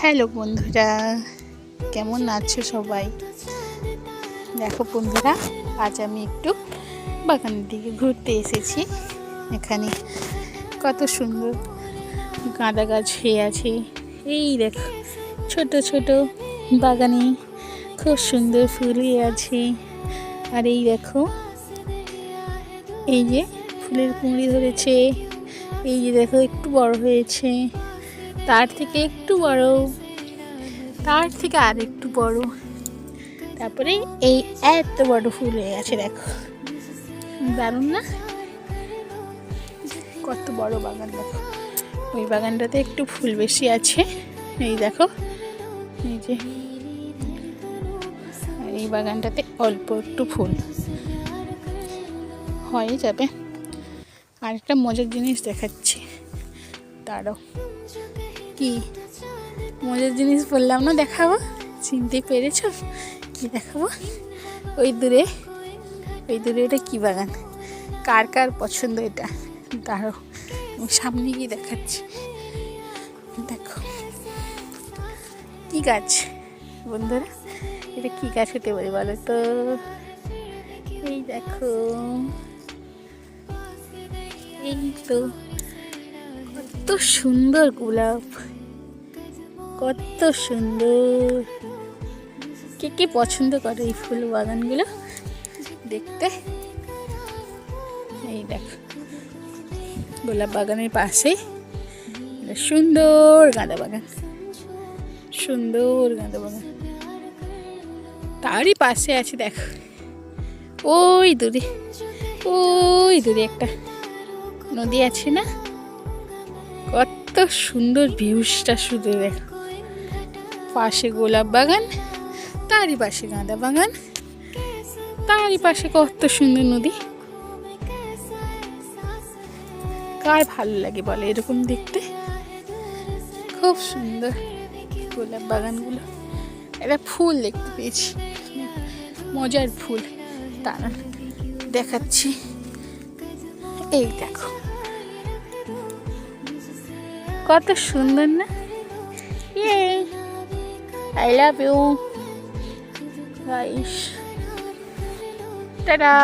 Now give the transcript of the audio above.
Hello বন্ধুরা, কেমন আছো সবাই? দেখো বন্ধুরা, আজ আমি একটু বাগানের দিকে ঘুরতে এসেছি। এখানে কত সুন্দর গাঁদা গাছ হয়ে আছে। এই দেখো, ছোট ছোট বাগানে খুব সুন্দর ফুল হয়ে আছে। আর এই দেখো, এই যে ফুলের কুঁড়ি ধরেছে। এই যে দেখো, একটু বড় হয়েছে, তার থেকে একটু বড়, তার থেকে আর একটু বড়, তারপরে এই এত বড় ফুল হয়ে গেছে। দেখো, দারুণ না? কত বড় বাগান! দেখো, ওই বাগানটাতে একটু ফুল বেশি আছে। এই দেখো, এই যে এই বাগানটাতে অল্প একটু ফুল হয়ে যাবে। আর একটা মজার জিনিস দেখাচ্ছি, দাঁড়াও। কি মজার জিনিস বললাম না, দেখাবো? চিনতে পেরেছ কি দেখাবো? ওই দূরে এটা কি বাগান? কার কার পছন্দ এটা? দাঁড়াও, আমি সামনে গিয়ে দেখাচ্ছি। দেখো, কি গাছ বন্ধুরা? এটা কি গাছ হতে পারে বলো তো? এই দেখো, এই তো কত সুন্দর গোলাপ, কত সুন্দর! কে কে পছন্দ করে এই ফুল বাগানগুলো দেখতে? এই দেখো, গোলাপ বাগানের পাশে সুন্দর গাঁদা বাগান, সুন্দর গাঁদা বাগান। তারই পাশে আছে দেখো, ওই দূরে একটা নদী আছে না? কত সুন্দর ভিউসটা শুধু দেখো। পাশে গোলাপ বাগান, তারই পাশে গাঁদা বাগান, তারই পাশে কত সুন্দর নদী। কার ভালো লাগে বলে এরকম দেখতে? খুব সুন্দর গোলাপ বাগানগুলো। একটা ফুল দেখতে পেয়েছি, মজার ফুল, তারা দেখাচ্ছি। এই দেখো, কত সুন্দর না? I love you guys. Ta-da!